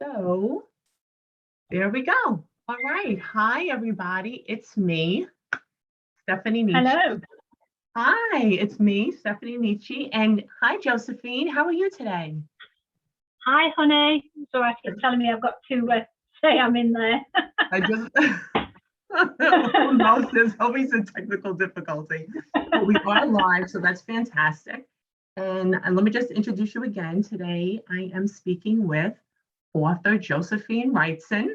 So there we go. All right. Hi, everybody. It's me, Stephanie Nietzsche. Hello. Hi, it's me, Stephanie Nietzsche. And hi, Josephine. How are you today? Hi, honey. So I keep telling me I've got to say I'm in there. I just, who knows? There's always a technical difficulty. But we are live, so that's fantastic. And let me just introduce you again. Today, I am speaking with author Josephine Wrightson,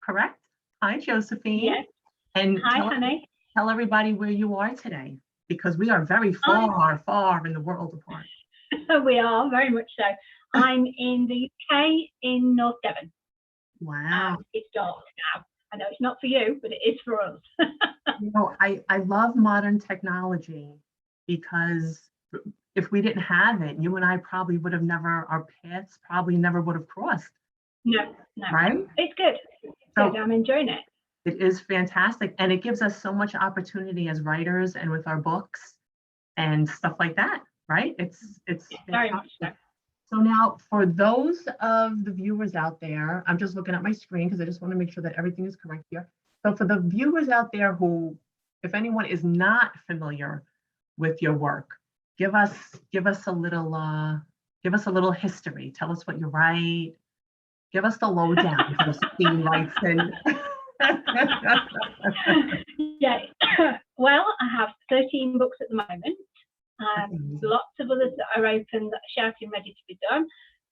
correct? Hi, Josephine. Yes. And Hi, honey. tell everybody where you are today, because we are very far in the world apart. We are, very much so. I'm in the UK, in North Devon. Wow. It's dark now. I know it's not for you, but it is for us. You know, I love modern technology, because if we didn't have it, you and I probably would have never, our paths probably never would have crossed. No. Right? It's good. So I'm enjoying it. it is fantastic. And it gives us so much opportunity as writers and with our books and stuff like that, right? It's Very much so. So now, for those of the viewers out there, I'm just looking at my screen because I just want to make sure that everything is correct here. So for the viewers out there who, if anyone is not familiar with your work, give us a little history. Tell us what you write. Give us the lowdown, Josephine Wrightson. Yeah. Well, I have 13 books at the moment. Lots of others that are open, that are shouting ready to be done,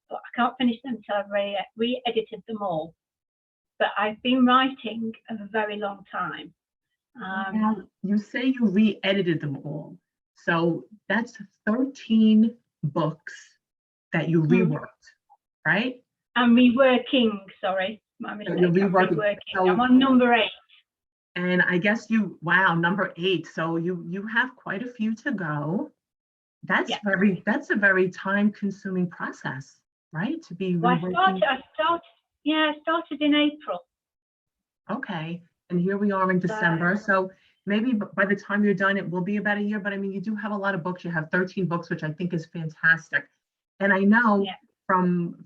but I can't finish them until I've re-edited them all. But I've been writing a very long time. Now, you say you re-edited them all. So that's 13 books that you reworked, right? I'm reworking, sorry, my mistake. You're reworking. So, I'm on number 8. And I guess wow, number 8. So you have quite a few to go. That's a very time-consuming process, right? To be reworking. I started in April. Okay, and here we are in December. So maybe by the time you're done, it will be about a year. But I mean, you do have a lot of books. You have 13 books, which I think is fantastic. And I know from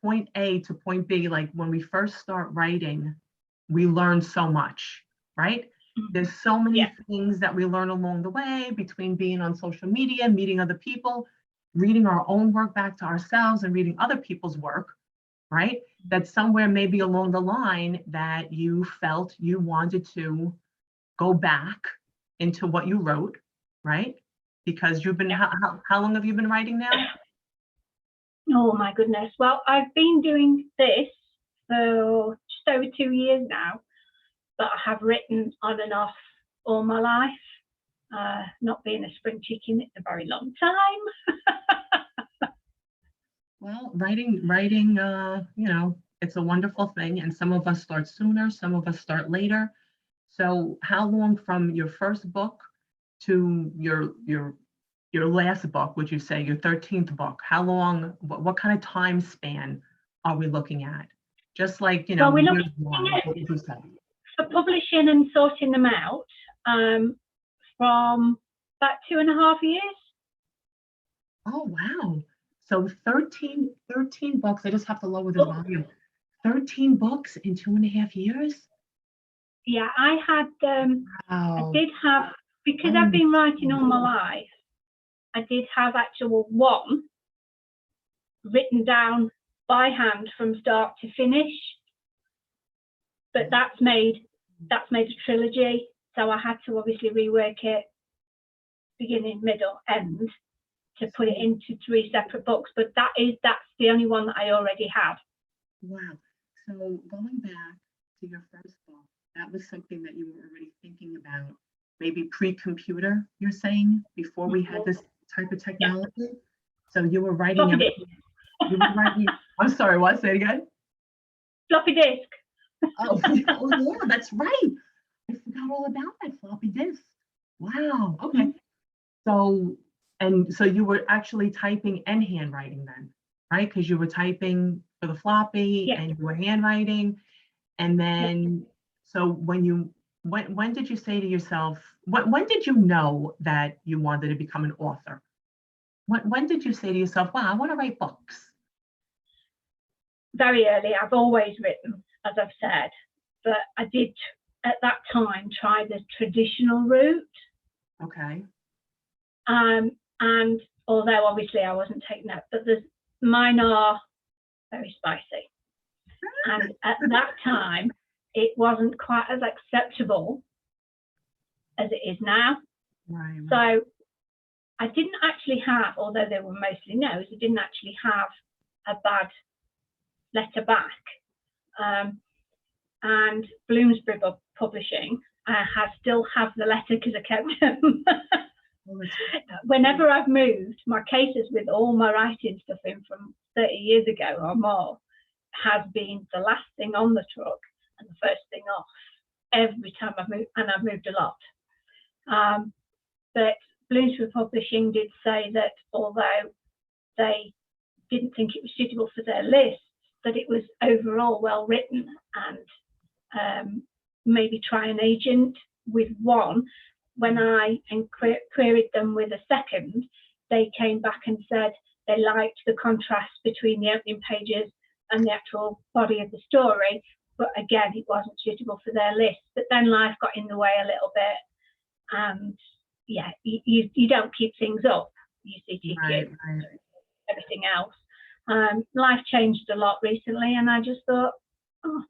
point A to point B, like when we first start writing, we learn so much, right? There's so many things that we learn along the way, between being on social media, meeting other people, reading our own work back to ourselves, and reading other people's work, right? That somewhere maybe along the line that you felt you wanted to go back into what you wrote, right? Because you've been, how long have you been writing now? Oh my goodness. Well, I've been doing this for just over 2 years now, but I have written on and off all my life. Not being a spring chicken, it's a very long time. Well, writing, you know, it's a wonderful thing. And some of us start sooner, some of us start later. So how long from your first book to your last book, would you say, your 13th book? How long, what kind of time span are we looking at? Just like, you know, well, we're looking at for publishing and sorting them out from about 2.5 years. Oh, wow. So 13 books. I just have to lower the volume. 13 books in 2.5 years? Yeah, I had, I did have, because I've been writing all my life, I did have actual one written down by hand from start to finish. But that's made a trilogy, so I had to obviously rework it, beginning, middle, end, to put it into 3 separate books. But that's the only one that I already have. Wow. So going back to your first book, that was something that you were already thinking about, maybe pre-computer, you're saying, before we had this type of technology? Yeah. So you were writing. You were writing. I'm sorry, what? Say it again. Floppy disk. Oh yeah, that's right. I forgot all about that floppy disk. Wow. Okay. So you were actually typing and handwriting then, right? Because you were typing for the floppy and you were handwriting. And then, so when did you say to yourself, when did you know that you wanted to become an author? When did you say to yourself, wow, I want to write books? very early. I've always written, as I've said, but I did at that time try the traditional route. Okay. And although obviously I wasn't taking that, but mine are very spicy. And at that time, it wasn't quite as acceptable as it is now. Right. So I didn't actually have, although they were mostly no's, I didn't actually have a bad letter back. And Bloomsbury Publishing, I still have the letter because I kept them. Whenever I've moved, my cases with all my writing stuff in from 30 years ago or more has been the last thing on the truck and the first thing off every time I've moved, and I've moved a lot. But Bloomsbury Publishing did say that although they didn't think it was suitable for their list, that it was overall well written, and maybe try an agent with one. When I queried them with a second, they came back and said they liked the contrast between the opening pages and the actual body of the story, but again, it wasn't suitable for their list. But then life got in the way a little bit, and yeah, you don't keep things up. You see, right. everything else. Life changed a lot recently, and I just thought, oh,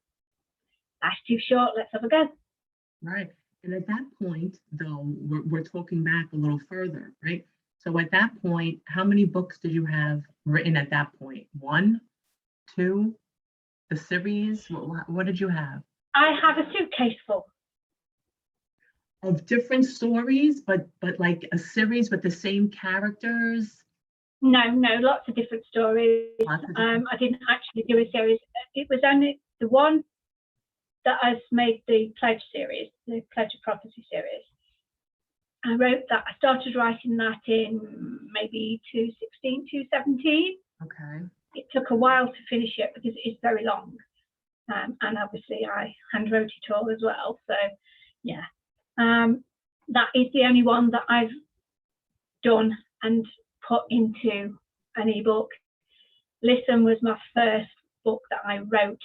life's too short. Let's have a go. Right. And at that point, though, we're talking back a little further, right? So at that point, how many books did you have written at that point? 1, 2, the series? What did you have? I have a suitcase full. Of different stories, but like a series with the same characters? No, lots of different stories. I didn't actually do a series. It was only the one that I've made, the Pledge series, the Pledge of Prophecy series. I wrote that. I started writing that in maybe 2016, 2017. Okay. It took a while to finish it because it is very long. And obviously I hand wrote it all as well. So yeah, that is the only one that I've done and put into an ebook. Listen was my first book that I wrote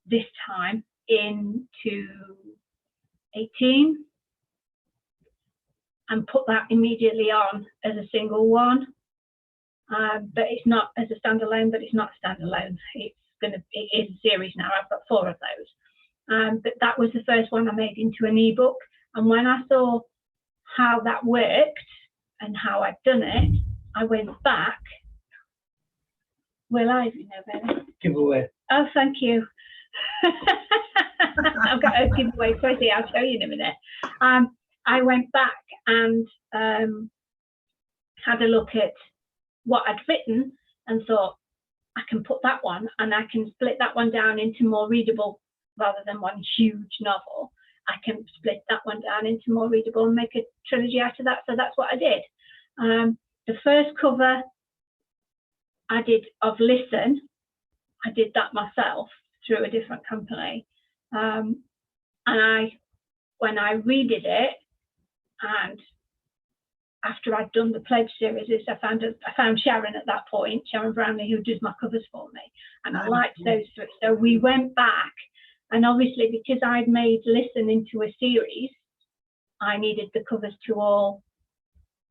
this time in 2018, and put that immediately on as a single one. But it's not as a standalone, but it's not standalone. It is a series now. I've got 4 of those. But that was the first one I made into an ebook. And when I saw how that worked and how I'd done it, I went back. We're live, you know, baby. Giveaway. Oh, thank you. I've got a giveaway crazy. I'll show you in a minute. I went back and had a look at what I'd written and thought, I can put that one and I can split that one down into more readable rather than one huge novel. I can split that one down into more readable and make a trilogy out of that. So that's what I did. The first cover I did of Listen, I did that myself through a different company. And when I redid it, and after I'd done the Pledge series, I found Sharon at that point, Sharon Brownlee, who does my covers for me, and I liked those three. So we went back, and obviously because I'd made Listen into a series, I needed the covers to all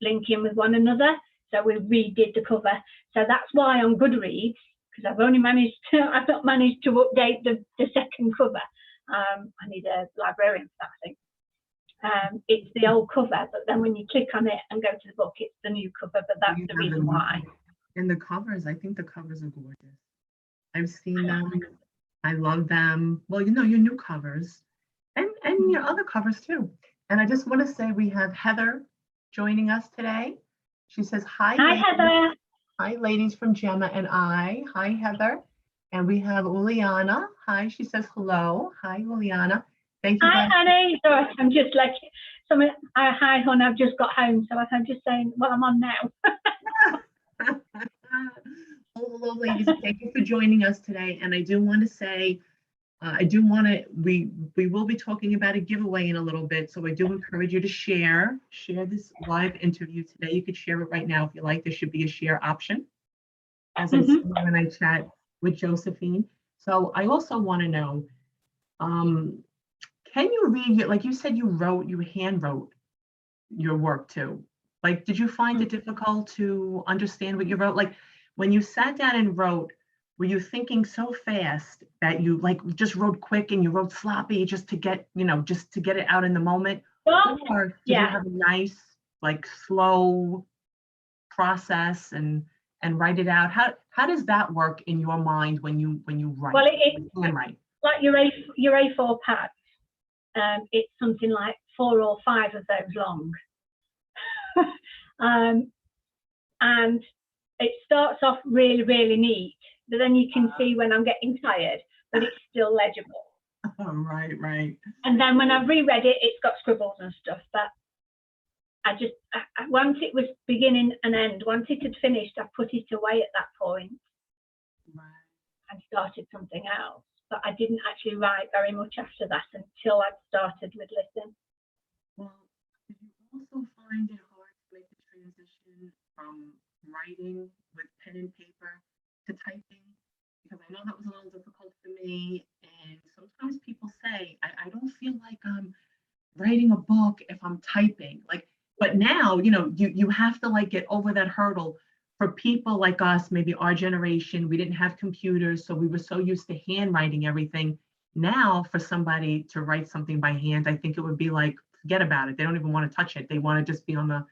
link in with one another. So we redid the cover. So that's why on Goodreads, because I've not managed to update the second cover. I need a librarian for that, I think. It's the old cover, but then when you click on it and go to the book, it's the new cover, but that's the reason why. And the covers, I think the covers are gorgeous. I've seen them. I love them. Well, you know, your new covers and your other covers too. And I just want to say we have Heather joining us today. She says, hi, Heather. Hi, ladies from Gemma and I. Hi, Heather. And we have Uliana. Hi, she says hello. Hi, Uliana. Thank you. Hi, honey. So I'm just like, hi, hon. I've just got home. So I'm just saying, well, I'm on now. Hello, ladies. Thank you for joining us today. And I do want to say, we will be talking about a giveaway in a little bit. So I do encourage you to share this live interview today. You could share it right now if you like. There should be a share option. As I see when I chat, with Josephine. So I also want to know, can you read it? Like you said, you hand wrote your work too. Like, did you find it difficult to understand what you wrote? Like, when you sat down and wrote, were you thinking so fast that you like just wrote quick and you wrote sloppy just to get, just to get it out in the moment? Well, Or did you yeah. have a nice, like slow process and write it out? How does that work in your mind when you write? Well, handwrite? Like your A4 pad. It's something like 4 or 5 of those long. And it starts off really, really neat, but then you can see when I'm getting tired, but it's still legible. Oh, right. And then when I've reread it, it's got scribbles and stuff, but once it was beginning and end, once it had finished, I put it away at that point and started something else. But I didn't actually write very much after that until I'd started with Listen. Well, did you also find it hard to make the transition from writing with pen and paper to typing? Because I know that was a little difficult for me. And sometimes people say, I don't feel like I'm writing a book if I'm typing. Like, but now, you have to like get over that hurdle. For people like us, maybe our generation, we didn't have computers, so we were so used to handwriting everything. Now, for somebody to write something by hand, I think it would be like, forget about it. They don't even want to touch it. They want to just be on the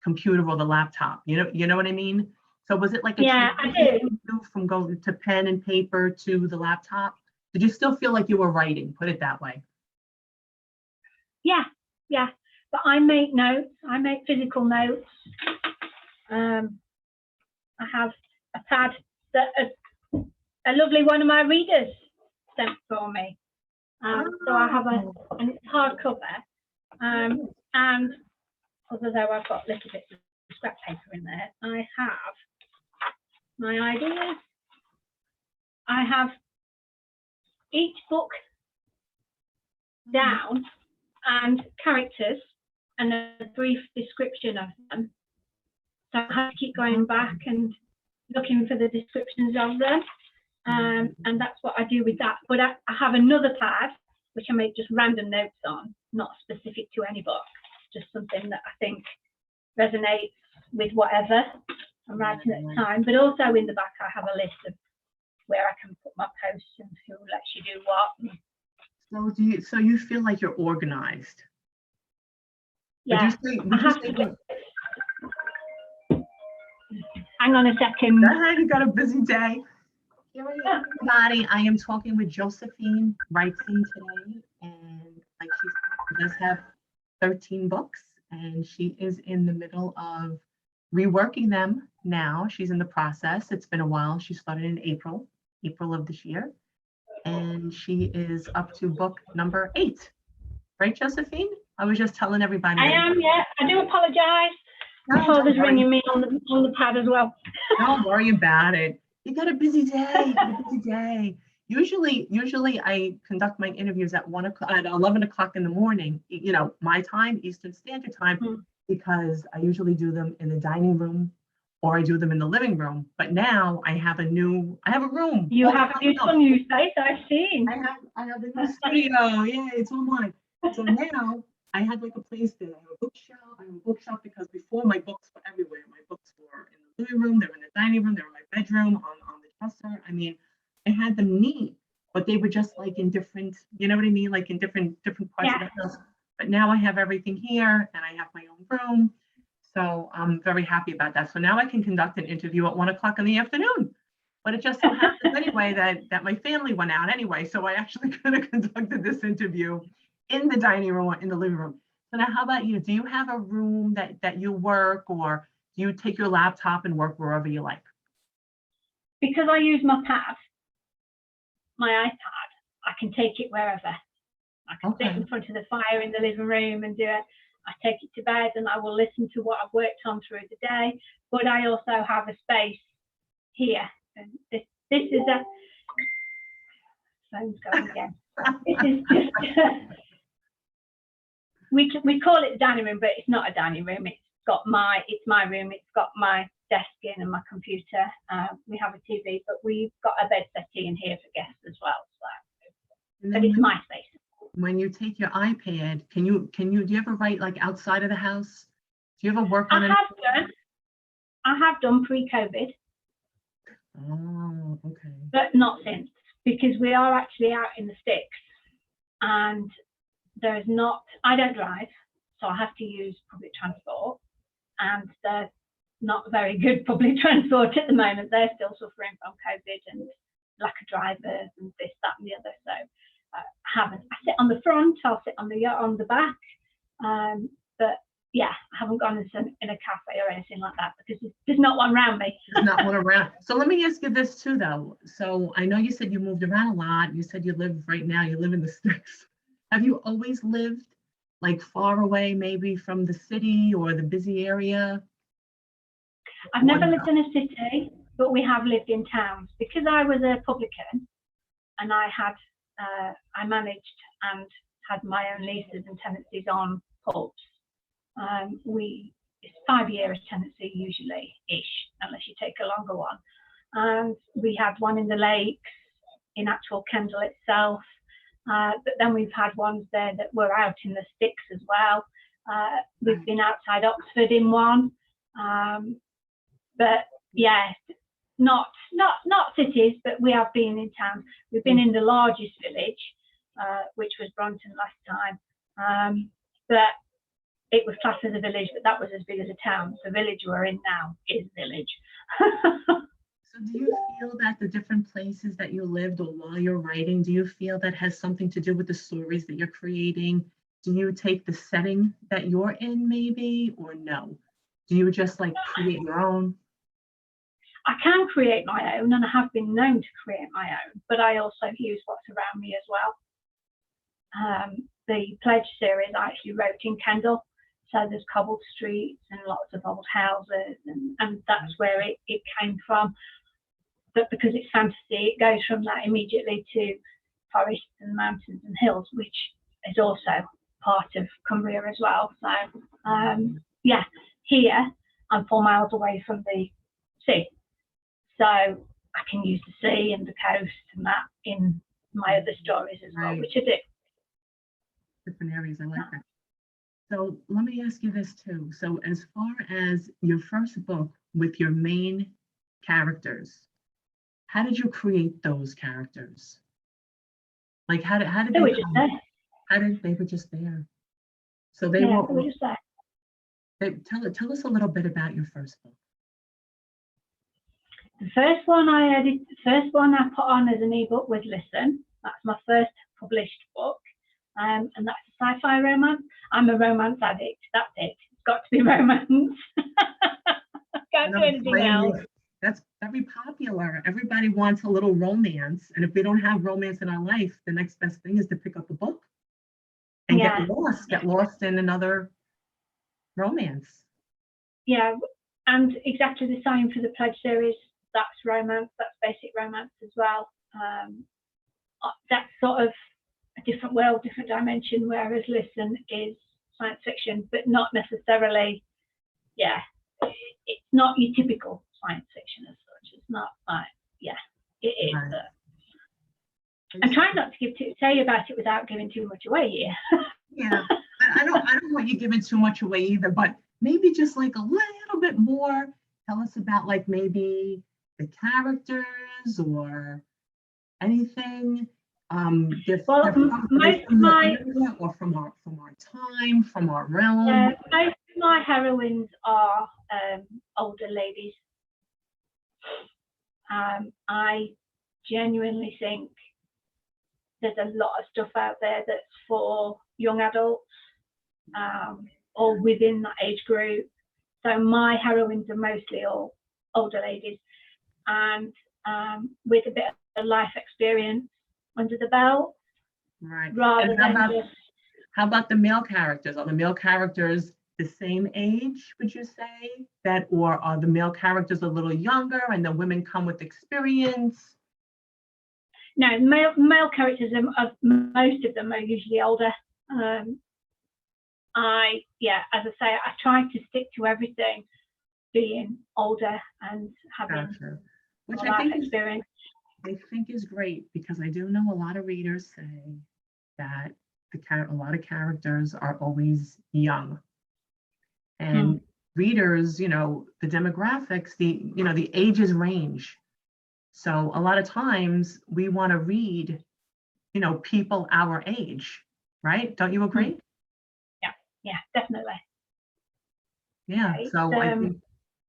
computer or the laptop. You know what I mean? So was it like a transition from going to pen and paper to the laptop? Did you still feel like you were writing? Put it that way. Yeah. But I make notes. I make physical notes. I have a pad that a lovely one of my readers sent for me. So I have and it's hardcover. And although I've got little bits of scrap paper in there, I have my ideas. I have each book down and characters and a brief description of them. So I have to keep going back and looking for the descriptions of them. And that's what I do with that. But I have another pad, which I make just random notes on, not specific to any book, just something that I think resonates with whatever I'm writing at the time. But also in the back, I have a list of where I can put my posts and who lets you do what. So you feel like you're organized? Yeah. Hang on a second. You got a busy day. Here we are, everybody. I am talking with Josephine Wrightson today, and like she does have 13 books, and she is in the middle of reworking them now. She's in the process. It's been a while. She started in April of this year, and she is up to book number 8. Right, Josephine? I was just telling everybody. I am, yeah. I do apologize. My father's ringing me on the pad as well. Don't worry about it. You got a busy day. Usually I conduct my interviews at 11 o'clock in the morning, my time, Eastern Standard Time, because I usually do them in the dining room or I do them in the living room. But now I have a room. You have a beautiful new space, I've seen. I have a new studio. Yeah, it's all mine. So now I had like a place there. I have a bookshelf because before my books were everywhere. My books were in the living room, they were in the dining room, they were in my bedroom, on the dresser. I mean, I had them neat, but they were just like in different, you know what I mean? Like in different parts of the house. But now I have everything here and I have my own room. So I'm very happy about that. So now I can conduct an interview at 1 o'clock in the afternoon. But it just so happens anyway that my family went out anyway. So I actually could have conducted this interview in the dining room or in the living room. So now how about you? Do you have a room that you work, or do you take your laptop and work wherever you like? Because I use my pad, my iPad, I can take it wherever. I can sit in front of the fire in the living room and do it. I take it to bed and I will listen to what I've worked on through the day. But I also have a space here. And this is a phone's going again. This is just we call it the dining room, but it's not a dining room. It's my room. It's got my desk in and my computer. We have a TV, but we've got a bed settee in here for guests as well. So, but it's my space. When you take your iPad, do you ever write like outside of the house? Do you ever work on it? I have done pre-COVID. Oh, okay. But not since, because we are actually out in the sticks, and there's not. I don't drive, so I have to use public transport, and there's not very good public transport at the moment. They're still suffering from COVID and lack of drivers and this, that, and the other. So I haven't. I sit on the front. I'll sit on the back. But yeah, I haven't gone in a cafe or anything like that because there's not one around me. There's not one around. So let me ask you this too, though. So I know you said you moved around a lot. You said you live in the sticks. Have you always lived like far away, maybe from the city or the busy area? I've never lived in a city, but we have lived in towns because I was a publican and I managed and had my own leases and tenancies on pubs. It's 5-year tenancy usually-ish, unless you take a longer one. And we had one in the lakes, in actual Kendal itself. But then we've had ones there that were out in the sticks as well. We've been outside Oxford in one. But yeah, not cities, but we have been in towns. We've been in the largest village, which was Bronton last time. But it was classed as a village, but that was as big as a town. The village we're in now is a village. So do you feel that the different places that you lived or while you're writing, do you feel that has something to do with the stories that you're creating? Do you take the setting that you're in maybe, or no? Do you just like create your own? I can create my own, and I have been known to create my own, but I also use what's around me as well. The Pledge series I actually wrote in Kendal. So there's cobbled streets and lots of old houses, and that's where it came from. But because it's fantasy, it goes from that immediately to forests and mountains and hills, which is also part of Cumbria as well. So yeah, here I'm 4 miles away from the sea. So I can use the sea and the coast and that in my other stories as well, which I do. Different areas, I like that. So let me ask you this too. So as far as your first book with your main characters, how did you create those characters? Like how did they were just there? They were just there? So they were just there. Tell us a little bit about your first book. The first one I put on as an ebook was Listen. That's my first published book. And that's a sci-fi romance. I'm a romance addict. That's it. It's got to be romance. Can't do anything else. That's very popular. Everybody wants a little romance. And if we don't have romance in our life, the next best thing is to pick up a book and get lost in another romance. Yeah, and exactly the same for the Pledge series. That's romance. That's basic romance as well. That's sort of a different world, different dimension, whereas Listen is science fiction, but not necessarily, it's not your typical science fiction as such. It's not like, it is. Right. I'm trying not to say about it without giving too much away here. Yeah, I don't want you giving too much away either, but maybe just like a little bit more. Tell us about like maybe the characters or anything. Well, most of my or from our time, from our realm. Most of my heroines are older ladies. I genuinely think there's a lot of stuff out there that's for young adults or within that age group. So my heroines are mostly all older ladies, and with a bit of life experience under the belt. Right. Rather than how about the male characters? Are the male characters the same age, would you say? Or are the male characters a little younger and the women come with experience? No, male characters most of them are usually older. As I say, I try to stick to everything being older and having Which more life experience. I think is great, because I do know a lot of readers say that a lot of characters are always young. And readers, the demographics, the ages range. So a lot of times we want to read, people our age, right? Don't you agree? Yeah, definitely. Yeah. It's, So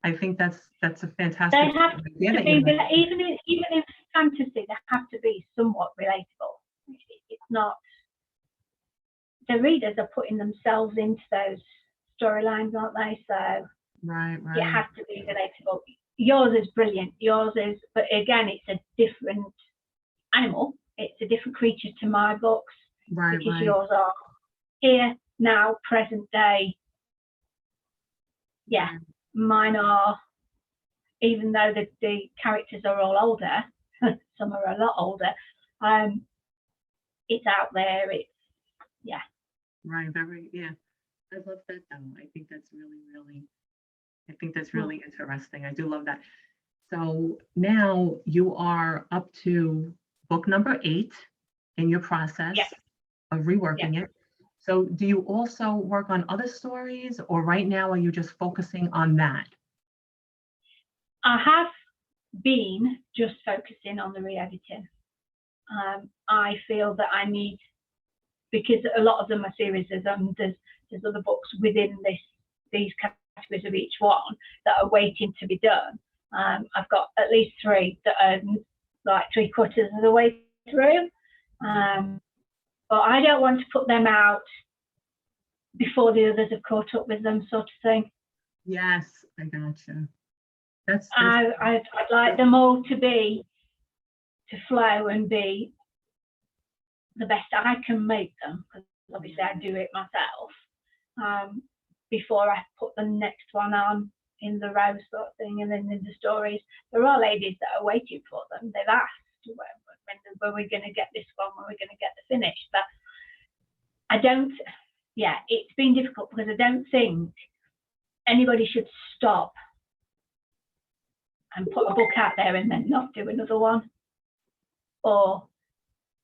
I think that's a fantastic. They have to be, even in fantasy, they have to be somewhat relatable. It's not. The readers are putting themselves into those storylines, aren't they? So right. It has to be relatable. Yours is brilliant. Yours is, but again, it's a different animal. It's a different creature to my books, because yours are here, now, present day. Yeah, mine are, even though the characters are all older, some are a lot older, it's out there, it's, Right, I love that though. I think that's really interesting. I do love that. So now you are up to book number 8 in your process of reworking it. So do you also work on other stories, or right now are you just focusing on that? I have been just focusing on the re-editing. I feel that I need, because a lot of them are series, there's other books within these categories of each one that are waiting to be done. I've got at least 3 that are like 3/4 of the way through. But I don't want to put them out before the others have caught up with them, sort of thing. Yes, I gotcha. I'd like them all to flow and be the best I can make them, because obviously I do it myself, before I put the next one on in the row, sort of thing. And then in the stories, there are ladies that are waiting for them. They've asked, when are we going to get this one, when are we going to get the finish? But I don't, it's been difficult, because I don't think anybody should stop and put a book out there and then not do another one, or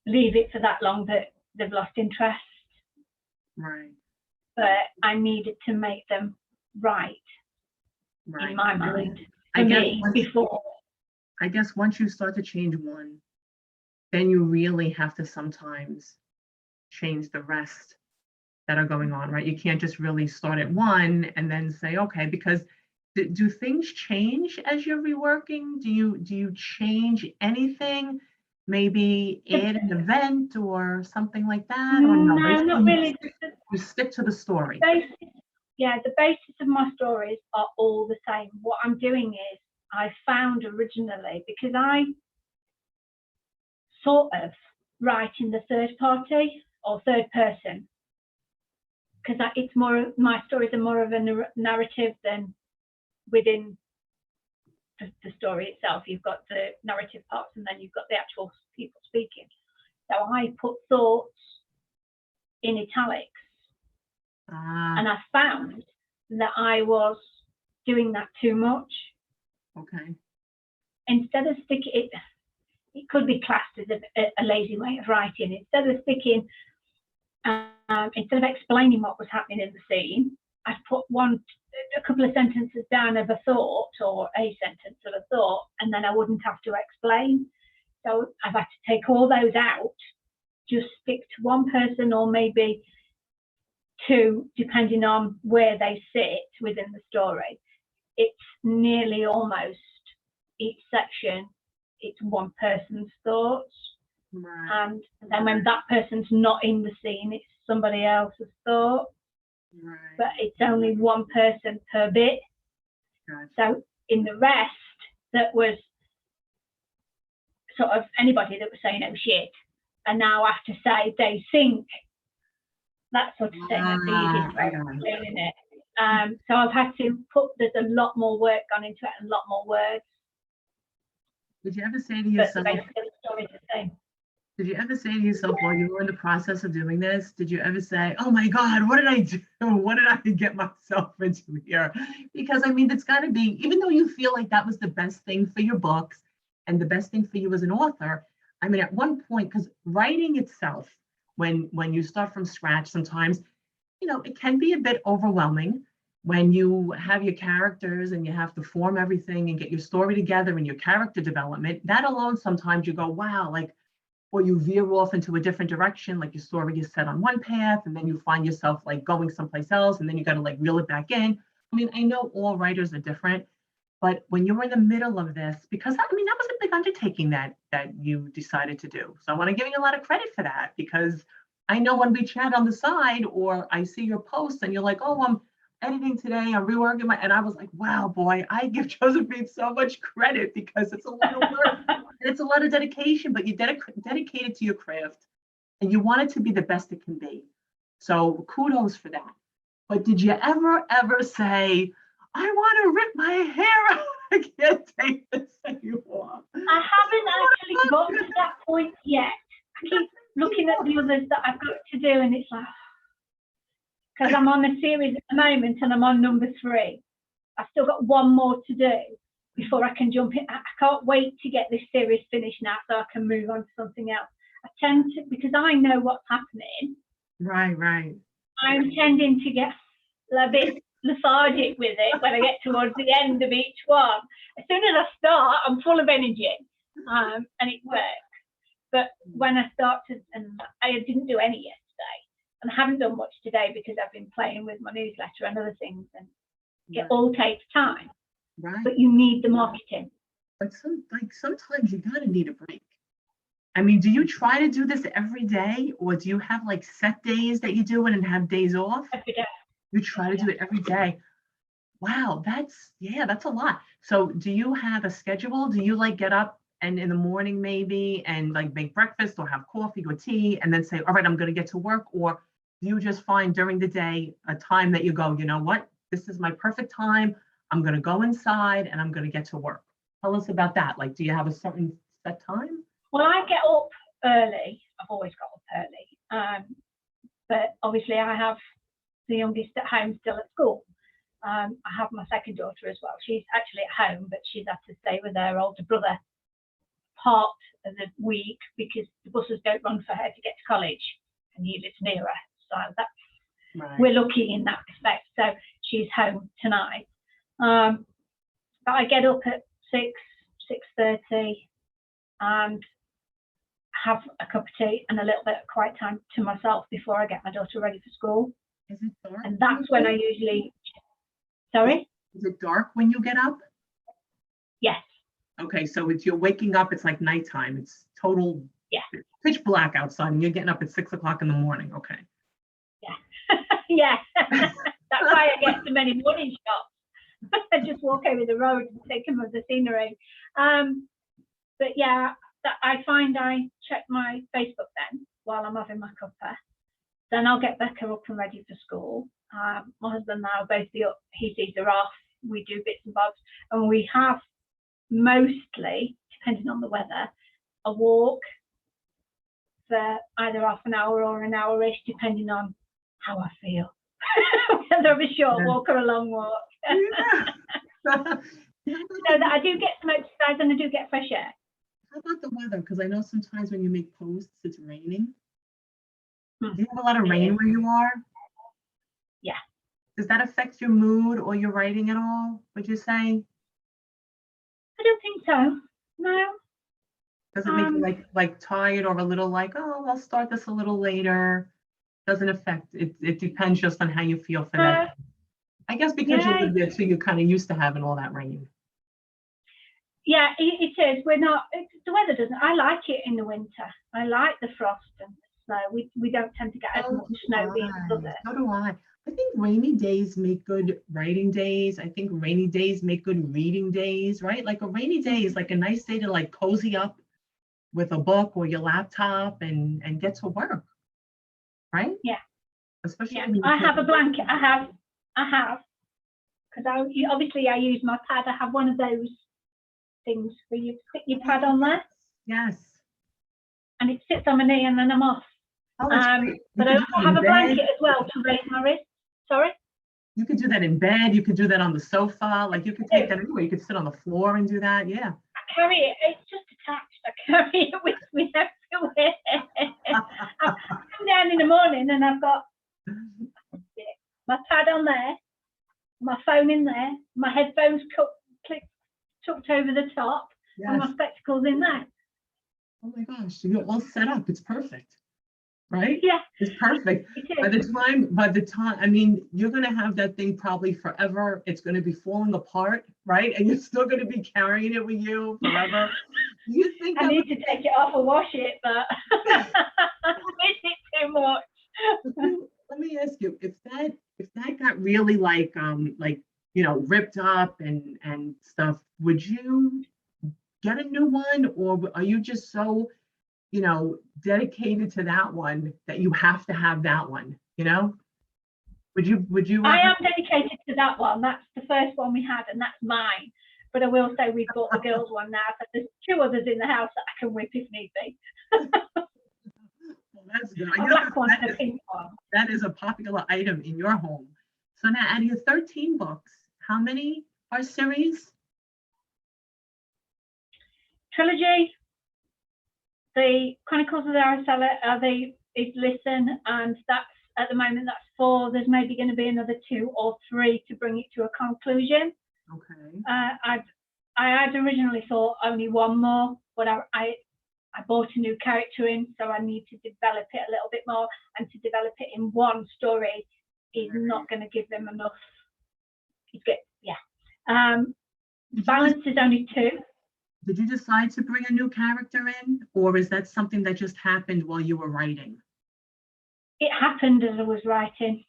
leave it for that long that they've lost interest. Right. But I needed to make them right. In my mind, before. I guess once you start to change one, then you really have to sometimes change the rest that are going on, right? You can't just really start at one and then say, okay, because do things change as you're reworking? Do you change anything? Maybe add an event or something like that? Or no, not really. You stick to the story. The basis of my stories are all the same. What I'm doing is, I found originally, because I sort of write in the third party or third person, because it's more, my stories are more of a narrative than within the story itself. You've got the narrative parts, and then you've got the actual people speaking. So I put thoughts in italics. And I found that I was doing that too much. Okay. Instead of sticking it could be classed as a lazy way of writing. Instead of sticking, instead of explaining what was happening in the scene, I'd put a couple of sentences down of a thought, or a sentence of a thought, and then I wouldn't have to explain. So I've had to take all those out, just stick to one person, or maybe 2, depending on where they sit within the story. It's nearly almost each section, it's one person's thoughts. Right. And then when that person's not in the scene, it's somebody else's thought. Right. But it's only one person per bit. Gotcha. So in the rest, that was sort of anybody that was saying, oh shit, and now I have to say they think, that sort of thing. That's the easiest way of explaining it. So I've had to there's a lot more work gone into it, and a lot more words. Would you ever say to yourself, But the story's the same. Did you ever say to yourself while you were in the process of doing this, did you ever say, oh my God, what did I do? What did I get myself into here? Because I mean, it's got to be, even though you feel like that was the best thing for your books and the best thing for you as an author, I mean, at one point, because writing itself, when you start from scratch, sometimes, it can be a bit overwhelming when you have your characters and you have to form everything and get your story together and your character development. That alone, sometimes you go, wow, like, or you veer off into a different direction, like your story is set on one path, and then you find yourself like going someplace else, and then you got to like reel it back in. I mean, I know all writers are different, but when you're in the middle of this, because I mean, that was a big undertaking that you decided to do. So I want to give you a lot of credit for that, because I know when we chat on the side or I see your posts and you're like, oh, I'm editing today, I'm reworking and I was like, wow, boy, I give Josephine so much credit because it's a lot of work. It's a lot of dedication, but you dedicated to your craft and you want it to be the best it can be. So kudos for that. But did you ever say, I want to rip my hair out? I can't take this anymore. I haven't actually got to that point yet. I keep looking at the others that I've got to do, and it's like, because I'm on a series at the moment and I'm on number 3. I've still got one more to do before I can jump in. I can't wait to get this series finished now so I can move on to something else. I tend to, because I know what's happening. Right. I'm tending to get a bit lethargic with it when I get towards the end of each one. As soon as I start, I'm full of energy, and it works. But when I start to, and I didn't do any yesterday, and I haven't done much today because I've been playing with my newsletter and other things, and it all takes time. Right. But you need the marketing. But sometimes you gotta need a break. I mean, do you try to do this every day, or do you have like set days that you do it and have days off? Every day. You try to do it every day. Wow, that's a lot. So do you have a schedule? Do you like get up and in the morning maybe and like make breakfast or have coffee or tea and then say, all right, I'm gonna get to work? Or do you just find during the day a time that you go, you know what, this is my perfect time. I'm gonna go inside and I'm gonna get to work. Tell us about that. Like, do you have a certain set time? Well, I get up early. I've always got up early. But obviously I have the youngest at home still at school. I have my second daughter as well. She's actually at home, but she's had to stay with her older brother part of the week because the buses don't run for her to get to college, and he lives near her. So that's Right. We're lucky in that respect. So she's home tonight. But I get up at 6:30, and have a cup of tea and a little bit of quiet time to myself before I get my daughter ready for school. Is it dark? And that's when I usually, sorry? Is it dark when you get up? Yes. Okay, so you're waking up, it's like nighttime. It's total pitch black outside and you're getting up at 6 o'clock in the morning. Okay. Yeah. Yeah. That's why I get so many morning shots. I just walk over the road and take them of the scenery. But yeah, I find I check my Facebook then while I'm having my cuppa. Then I'll get Becca up and ready for school. My husband and I will both be up. He sees her off. We do bits and bobs, and we have mostly, depending on the weather, a walk for either half an hour or an hour-ish, depending on how I feel. Whether I'm a short walk or a long walk. So that I do get some exercise and I do get fresh air. How about the weather? Because I know sometimes when you make posts, it's raining. Do you have a lot of rain where you are? Yeah. Does that affect your mood or your writing at all, would you say? I don't think so. No. Does it make you like tired or a little like, oh, I'll start this a little later? Doesn't affect it. It depends just on how you feel for that. I guess because you live there too, you're kind of used to having all that rain. Yeah, it is. We're not. The weather doesn't. I like it in the winter. I like the frost and the snow. We don't tend to get as much snow being southern. So do I. I think rainy days make good writing days. I think rainy days make good reading days, right? Like a rainy day is like a nice day to like cozy up with a book or your laptop and get to work, right? Yeah. Especially I have a blanket. I have, because obviously I use my pad. I have one of those things where you stick your pad on there. Yes. and it sits on my knee, and then I'm off. Oh, that's great. You But could I do that have in a blanket bed. as well to raise my wrist. Sorry? You could do that in bed. You could do that on the sofa. Like you could take that anywhere. You could sit on the floor and do that. Yeah. I carry it. It's just attached. I carry it with me everywhere. I come down in the morning and I've got my pad on there, my phone in there, my headphones tucked over the top, and my spectacles in there. Oh my gosh, you're all set up. It's perfect. Right? Yeah. It's perfect. By the time, I mean, you're going to have that thing probably forever. It's going to be falling apart, right? And you're still going to be carrying it with you forever. You think I need to take it off and wash it, but I miss it too much. Let me ask you, if that got really like ripped up and stuff, would you get a new one, or are you just so dedicated to that one that you have to have that one? Would you I am dedicated to that one. That's the first one we had, and that's mine. But I will say we've bought the girls one now, but there's 2 others in the house that I can whip if need be. Well, that's good. A black one and a pink one. That is a popular item in your home. So now, out of your 13 books, how many are series? Trilogy. The Chronicles of the Araceli is Listen, and that's at the moment that's 4. There's maybe going to be another 2 or 3 to bring it to a conclusion. Okay. I had originally thought only 1 more, but I bought a new character in, so I need to develop it a little bit more, and to develop it in 1 story is not going to give them enough. It's good, yeah. Balance is only 2. Did you decide to bring a new character in, or is that something that just happened while you were writing? It happened as I was writing.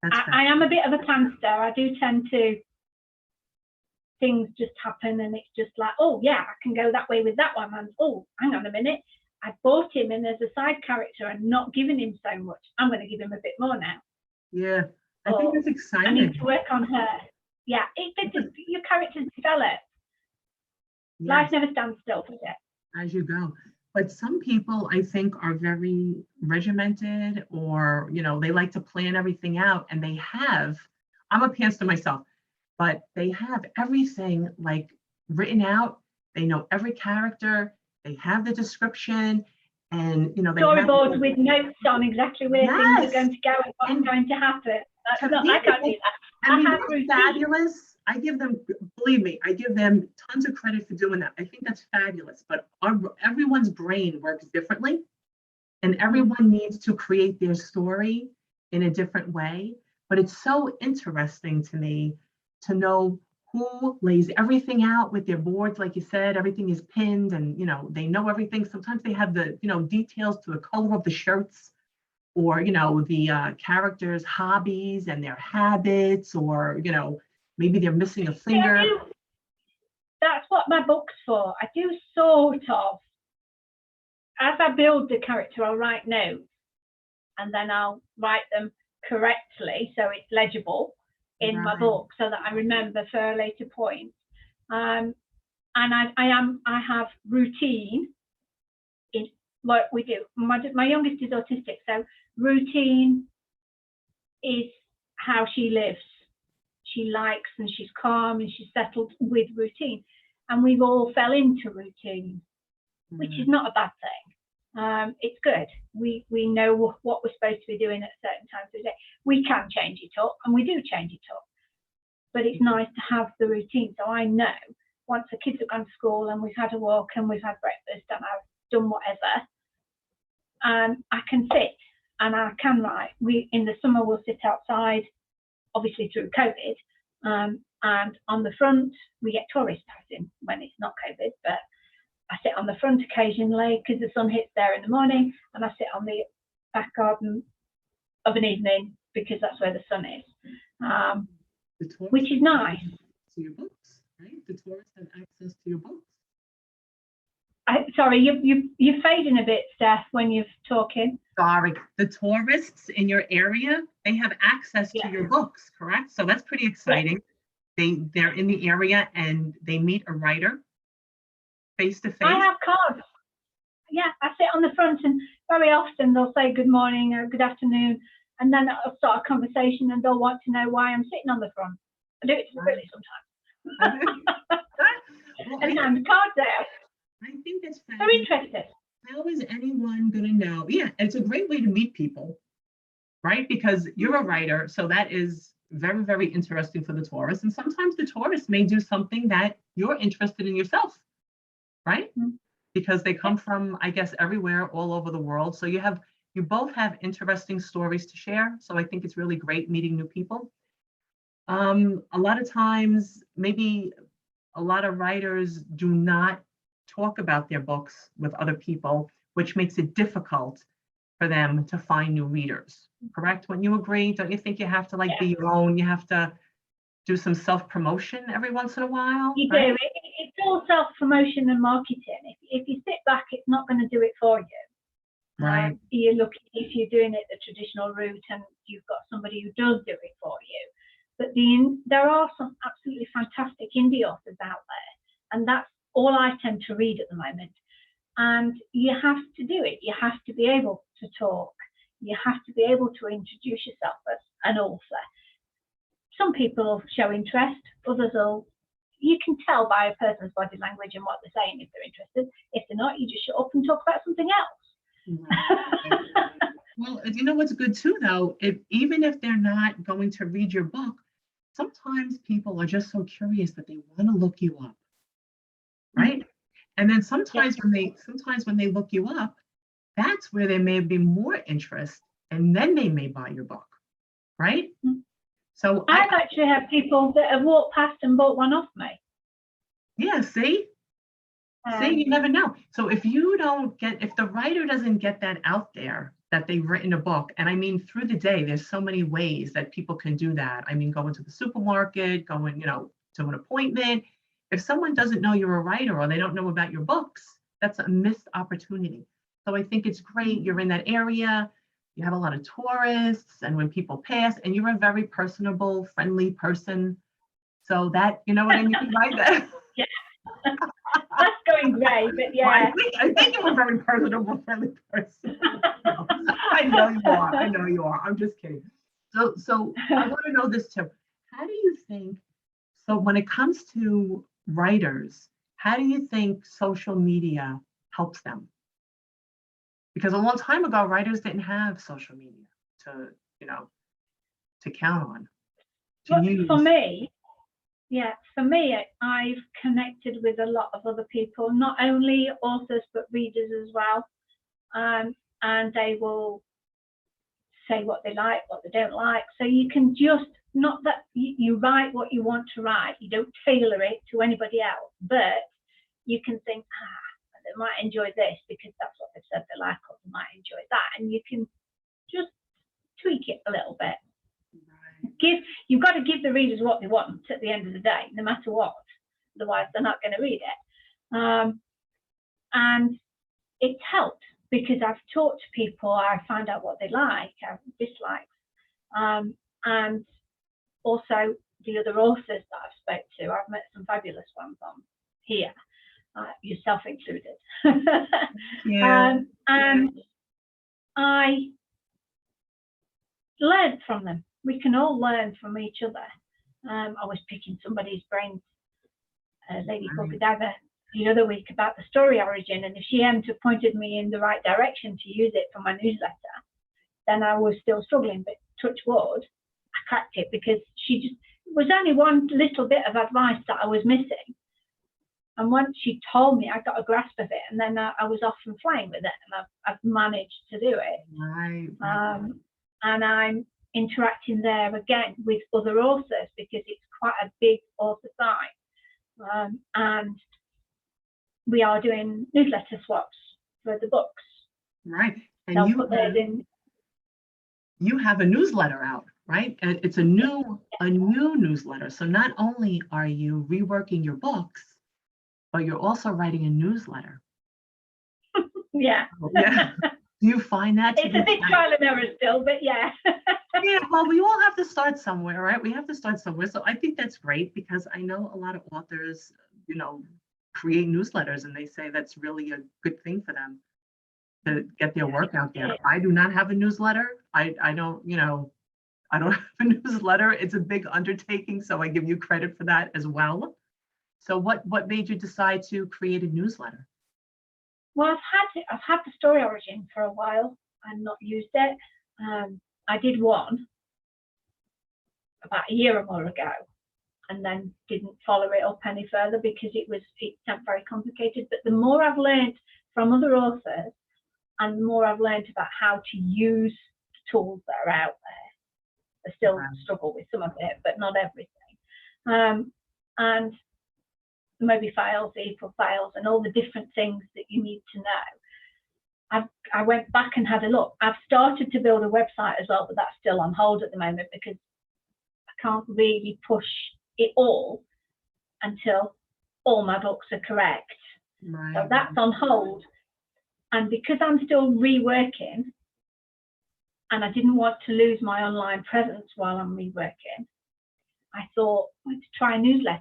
I am a bit of a planster. I do tend to, things just happen and it's just like, oh yeah, I can go that way with that one. And oh, hang on a minute, I bought him in as a side character and not given him so much. I'm going to give him a bit more now. Yeah, I think it's exciting. I need to work on her. Yeah, your characters develop. Yes. Life never stands still, does it? As you go. But some people, I think, are very regimented, or, they like to plan everything out, and I'm a pantser myself, but they have everything like written out. They know every character, they have the description, and, they storyboards with notes on exactly where things are going to go and what's going to happen. I can't do that. I mean, that's fabulous. Believe me, I give them tons of credit for doing that. I think that's fabulous, but everyone's brain works differently, and everyone needs to create their story in a different way. But it's so interesting to me to know who lays everything out with their boards. Like you said, everything is pinned, and, they know everything. Sometimes they have the, details to the color of the shirts, or, the characters' hobbies and their habits, or, maybe they're missing a finger. That's what my book's for. I do sort of, as I build the character, I'll write notes, and then I'll write them correctly so it's legible in my book, so that I remember for a later point. And I have routine in what we do. My youngest is autistic, so routine is how she lives. She likes, and she's calm, and she's settled with routine. And we've all fell into routine, which is not a bad thing. It's good. We know what we're supposed to be doing at certain times of the day. We can change it up, and we do change it up. But it's nice to have the routine. So I know once the kids have gone to school and we've had a walk and we've had breakfast and I've done whatever, I can sit and I can write. In the summer we'll sit outside, obviously through COVID, and on the front we get tourists passing when it's not COVID, but I sit on the front occasionally because the sun hits there in the morning, and I sit on the back garden of an evening because that's where the sun is, which is nice. To your books, right? The tourists have access to your books. Sorry, you're fading a bit, Steph, when you're talking. Sorry, the tourists in your area, they have access to your books, correct? So that's pretty exciting. Yeah. They're in the area and they meet a writer face to face. I have cards. yeah, I sit on the front, and very often they'll say good morning or good afternoon, and then I'll start a conversation and they'll want to know why I'm sitting on the front. I do it deliberately sometimes. Well, And hand the cards out. I think that's They're fabulous. interested. How is anyone going to know? Yeah, it's a great way to meet people, right? Because you're a writer, so that is very, very interesting for the tourist. And sometimes the tourist may do something that you're interested in yourself, right? Mm-hmm. Because they come from, I guess, everywhere, all over the world. So you both have interesting stories to share. So I think it's really great meeting new people. A lot of times, maybe a lot of writers do not talk about their books with other people, which makes it difficult for them to find new readers. Correct? Wouldn't you agree? Don't you think you have to like be your own? You have to do some self-promotion every once in a while? You right? do. It's all self-promotion and marketing. If you sit back, it's not going to do it for you. Right. You're looking, if you're doing it the traditional route and you've got somebody who does do it for you. But there are some absolutely fantastic indie authors out there, and that's all I tend to read at the moment. And you have to do it. You have to be able to talk. You have to be able to introduce yourself as an author. Some people will show interest, others will. You can tell by a person's body language and what they're saying if they're interested. If they're not, you just shut up and talk about something else. Right. Well, you know what's good too, though? Even if they're not going to read your book, sometimes people are just so curious that they want to look you up, right? And then sometimes when they look you up, that's where there may be more interest, and then they may buy your book, right? So I've actually had people that have walked past and bought one off me. Yeah, see, you never know. So if the writer doesn't get that out there, that they've written a book, and I mean, through the day, there's so many ways that people can do that. I mean, going to the supermarket, going, to an appointment. If someone doesn't know you're a writer or they don't know about your books, that's a missed opportunity. So I think it's great. You're in that area. You have a lot of tourists, and when people pass, and you're a very personable, friendly person. So that, you know what I mean, right? Yeah. That's going great, but yeah. Well, I think you're a very personable, friendly person. I know you are. I'm just kidding. So I want to know this too. How do you think, so when it comes to writers, how do you think social media helps them? Because a long time ago, writers didn't have social media to count on. For me, I've connected with a lot of other people, not only authors, but readers as well. And they will say what they like, what they don't like. So you can just, not that you write what you want to write, you don't tailor it to anybody else, but you can think, they might enjoy this because that's what they've said they like, or they might enjoy that. And you can just tweak it a little bit. You've got to give the readers what they want at the end of the day, no matter what. Otherwise, they're not going to read it. And it's helped because I've talked to people, I find out what they like, dislike, and also the other authors that I've spoke to. I've met some fabulous ones on here, yourself included. Yeah. And I learned from them. We can all learn from each other. I was picking somebody's brains, a lady called Godiva, the other week about the story origin, and if she hadn't have pointed me in the right direction to use it for my newsletter, then I was still struggling, but touch wood, I cracked it because it was only one little bit of advice that I was missing. And once she told me, I got a grasp of it, and then I was off and flying with it, and I've managed to do it. Right. And I'm interacting there again with other authors because it's quite a big author site. And we are doing newsletter swaps for the books. Right. And you have a newsletter out, right? And it's a new newsletter. So not only are you reworking your books, but you're also writing a newsletter. Yeah. Yeah. Do you find that it's a bit trial and error still, but yeah. Yeah, well, we all have to start somewhere, right? We have to start somewhere. So I think that's great because I know a lot of authors, create newsletters and they say that's really a good thing for them. to get their work out there. I do not have a newsletter. I don't, I don't have a newsletter. It's a big undertaking, so I give you credit for that as well. So what made you decide to create a newsletter? Well, I've had the Story Origin for a while and not used it. I did one about a year or more ago, and then didn't follow it up any further because it sounded very complicated. But the more I've learned from other authors, and the more I've learned about how to use the tools that are out there, I still struggle with some of it, but not everything. And maybe files equal files and all the different things that you need to know. I went back and had a look. I've started to build a website as well, but that's still on hold at the moment because I can't really push it all until all my books are correct. Right. So that's on hold. And because I'm still reworking, and I didn't want to lose my online presence while I'm reworking, I thought I'd try a newsletter.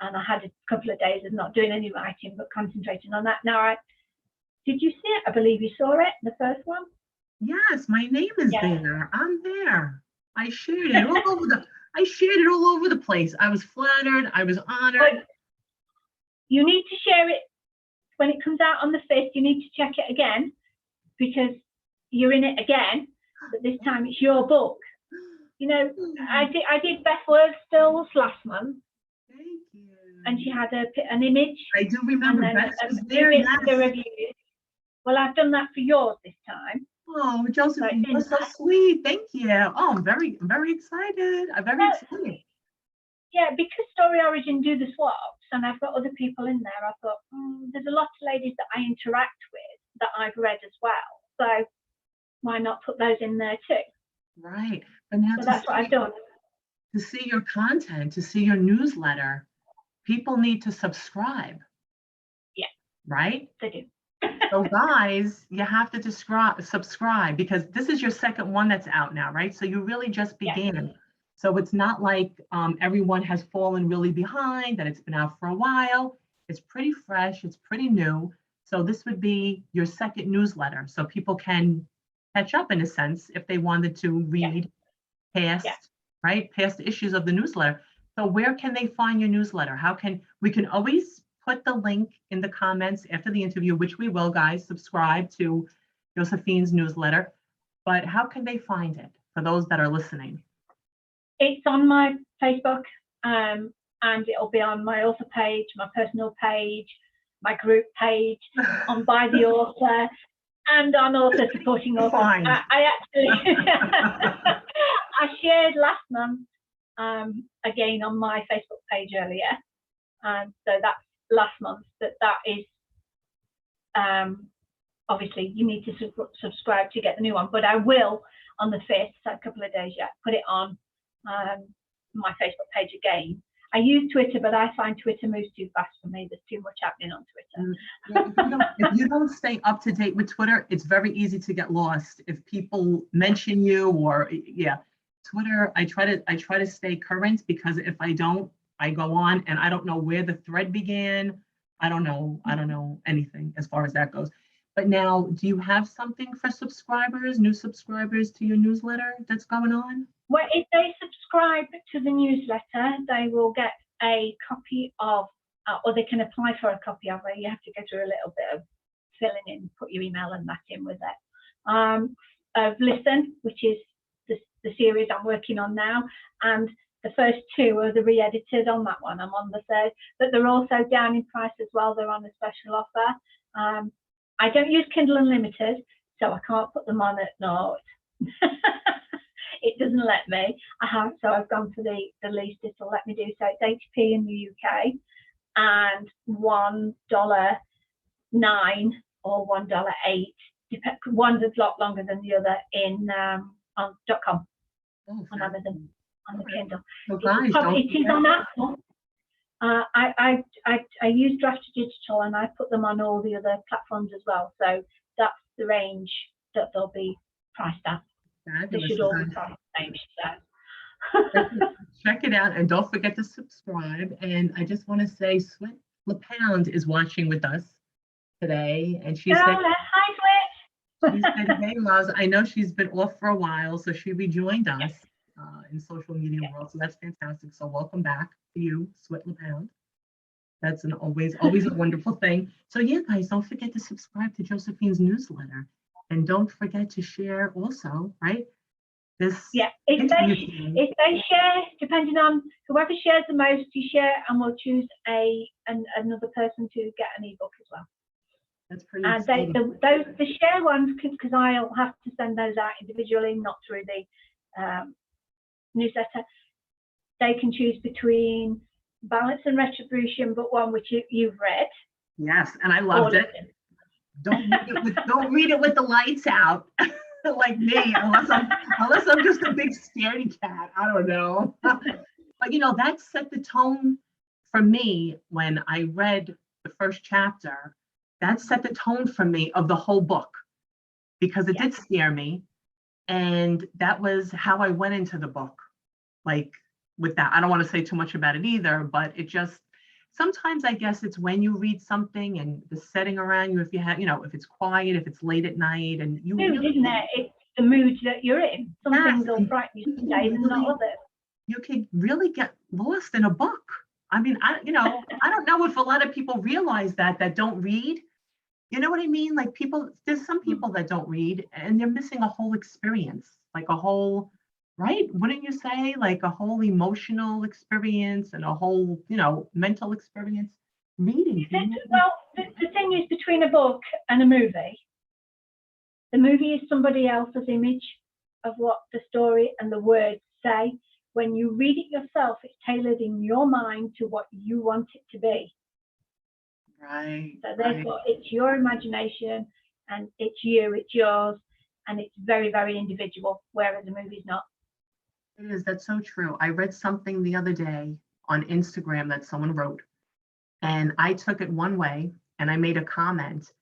And I had a couple of days of not doing any writing, but concentrating on that. Now, did you see it? I believe you saw it, the first one. Yes, my name is there. I'm there. I shared it all over the place. I was flattered. I was honored. But you need to share it when it comes out on the 5th. You need to check it again because you're in it again, but this time it's your book. I did Beth Wordstills last month. Thank you. And she had an image. I do remember and then Beth was a there. yes. The reviews. Well, I've done that for yours this time. Oh, Josephine, you're so sweet. Thank you. Oh, I'm very excited. I'm very excited. Yeah, because Story Origin do the swaps, and I've got other people in there. I thought there's a lot of ladies that I interact with that I've read as well. So why not put those in there too? Right. But now so that's what I've done. To see your content, to see your newsletter, people need to subscribe. Yeah. Right? They do. So guys, you have to subscribe because this is your second one that's out now, right? So you really just began. Yeah. So it's not like everyone has fallen really behind, that it's been out for a while. It's pretty fresh, it's pretty new. So this would be your second newsletter. So people can catch up in a sense if they wanted to read past, past issues of the newsletter. So where can they find your newsletter? We can always put the link in the comments after the interview, which we will, guys. Subscribe to Josephine's newsletter. But how can they find it for those that are listening? It's on my Facebook, and it'll be on my author page, my personal page, my group page, on By the Author, and on Author Supporting Authors. I actually I shared last month again on my Facebook page earlier, and so that's last month. That is obviously you need to subscribe to get the new one, but I will on the 5th, so a couple of days yet, put it on my Facebook page again. I use Twitter, but I find Twitter moves too fast for me. There's too much happening on Twitter. If you don't stay up to date with Twitter, it's very easy to get lost. If people mention you or Twitter, I try to stay current because if I don't, I go on and I don't know where the thread began. I don't know anything as far as that goes. But now, do you have something for subscribers, new subscribers to your newsletter that's going on? Well, if they subscribe to the newsletter, they will get a copy of, or they can apply for a copy of it. You have to go through a little bit of filling in, put your email and that in with it. Of Listen, which is the series I'm working on now, and the first 2 are the re-edited on that one. I'm on the 3rd, but they're also down in price as well. They're on a special offer. I don't use Kindle Unlimited, so I can't put them on at naught. It doesn't let me. So I've gone for the least it'll let me do. So it's 80p in the UK and $1.09 or $1.08. One's a lot longer than the other in on .com, on Amazon, on the Kindle. So guys, it is on Apple. I use Draft Digital and I put them on all the other platforms as well. So that's the range that they'll be priced at. They should all be priced the same, so. Check it out and don't forget to subscribe. And I just want to say Sweat LaPound is watching with us. today, and she Oh, said, hi, Switch. she said, hey, Roz, I know she's been off for a while, so she rejoined us in social media world. So that's fantastic. So welcome back to you, Sweat LaPound. That's an always a wonderful thing. So yeah, guys, don't forget to subscribe to Josephine's newsletter. And don't forget to share also, right? This If they share, depending on whoever shares the most, you share, and we'll choose another person to get an ebook as well. That's pretty And the share ones, because I'll have to send those out individually, not through the newsletter. They can choose between Balance and Retribution, but one which you've read. Yes, and I loved it. Don't read it with the lights out, like me, unless I'm just a big scaredy cat. I don't know. But you know, that set the tone for me when I read the first chapter. That set the tone for me of the whole book, because it did scare me. And that was how I went into the book. Like with that, I don't want to say too much about it either, but it just, sometimes I guess it's when you read something and the setting around you, if you have, you know, if it's quiet, if it's late at night and you mood, isn't it? It's the mood that you're in. Some things will frighten you some days and not others. You can really get lost in a book. I mean, I don't know if a lot of people realize that don't read. You know what I mean? Like there's some people that don't read and they're missing a whole experience, like a whole, right? Wouldn't you say, like a whole emotional experience and a whole, mental experience? Reading. Well, the thing is, between a book and a movie, the movie is somebody else's image of what the story and the words say. When you read it yourself, it's tailored in your mind to what you want it to be. Right. So therefore, it's your imagination and it's yours, and it's very, very individual, whereas the movie's not. It is. That's so true. I read something the other day on Instagram that someone wrote, and I took it one way and I made a comment.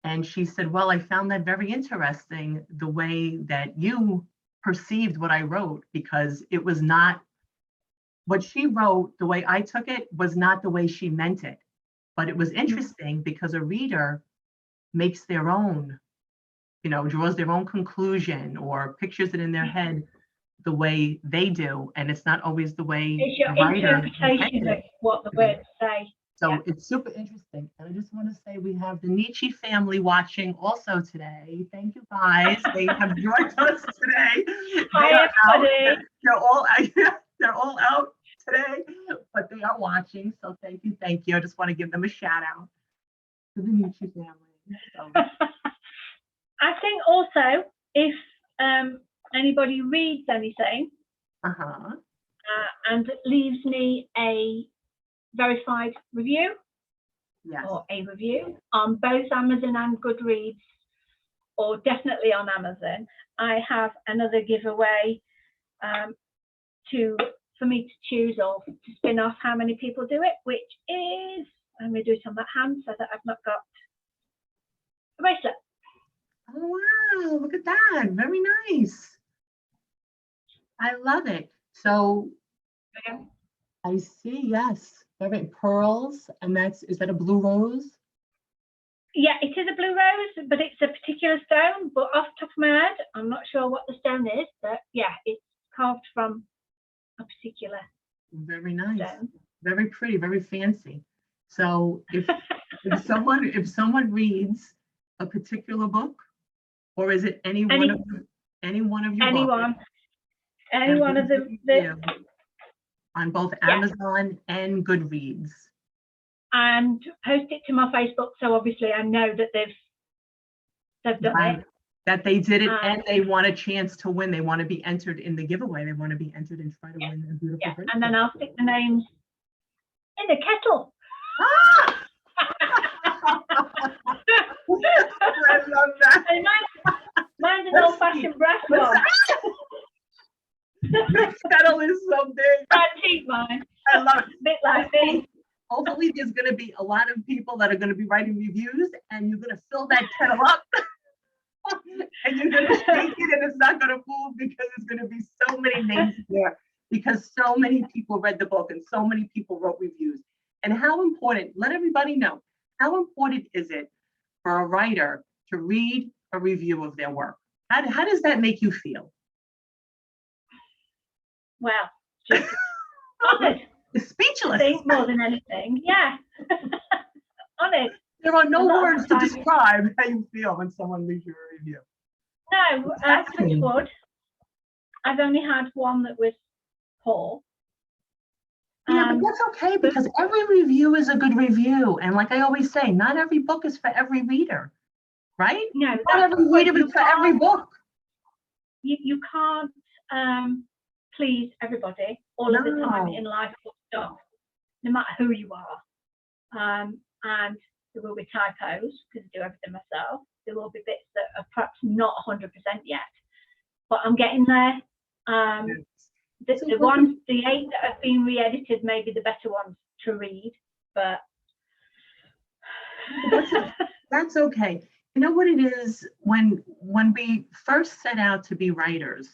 And she said, well, I found that very interesting, the way that you perceived what I wrote, because it was not what she wrote. The way I took it was not the way she meant it. But it was interesting because a reader makes their own, draws their own conclusion or pictures it in their head the way they do. And it's not always the way it's your the writer interpretation of what the words say. So it's super interesting. And I just want to say we have the Nietzsche family watching also today. Thank you, guys. They have joined us today. Hi, everybody. They're all out today, but they are watching. So thank you. I just want to give them a shout out to the Nietzsche family. So. I think also if anybody reads anything and leaves me a verified review or a review on both Amazon and Goodreads, or definitely on Amazon, I have another giveaway for me to choose or to spin off how many people do it, which is, I'm going to do it on that hand so that I've not got a bracelet. Oh wow, look at that. Very nice. I love it. So I see, yes. Pearls, and is that a blue rose? Yeah, it is a blue rose, but it's a particular stone. But off the top of my head, I'm not sure what the stone is, but yeah, it's carved from a particular very nice stone. Very pretty, very fancy. So if someone reads a particular book, or is it any one of your books? Any one of the on both Amazon and Goodreads. And post it to my Facebook, so obviously I know that they've done it. That they did it, and they want a chance to win. They want to be entered in the giveaway. They want to be entered and try to win a beautiful bracelet. And then I'll stick the names in the kettle. I love that. Mine's an old-fashioned brass one. This kettle is so big. Antique mine. I love it. A bit like me. Hopefully there's going to be a lot of people that are going to be writing reviews, and you're going to fill that kettle up and you're going to shake it, and it's not going to move because there's going to be so many names there, because so many people read the book and so many people wrote reviews. And how important, let everybody know, how important is it for a writer to read a review of their work? How does that make you feel? Well, just honoured. Speechless. I think more than anything, yeah. Honoured. There are no A lot of words the to time- describe how you feel when someone leaves you a review. No, touch Exactly. wood. I've only had one that was poor. Yeah, but that's okay, because every review is a good review. And like I always say, not every book is for every reader, right? No, Not that's every what reader you is for every can't- book. You can't please everybody all of the time No. in life or stuff, no matter who you are. And there will be typos, because I do everything myself. There will be bits that are perhaps not 100% yet, but I'm getting there. The ones, the 8 that have been re-edited may be the better ones to read, but That's okay. You know what it is, when we first set out to be writers,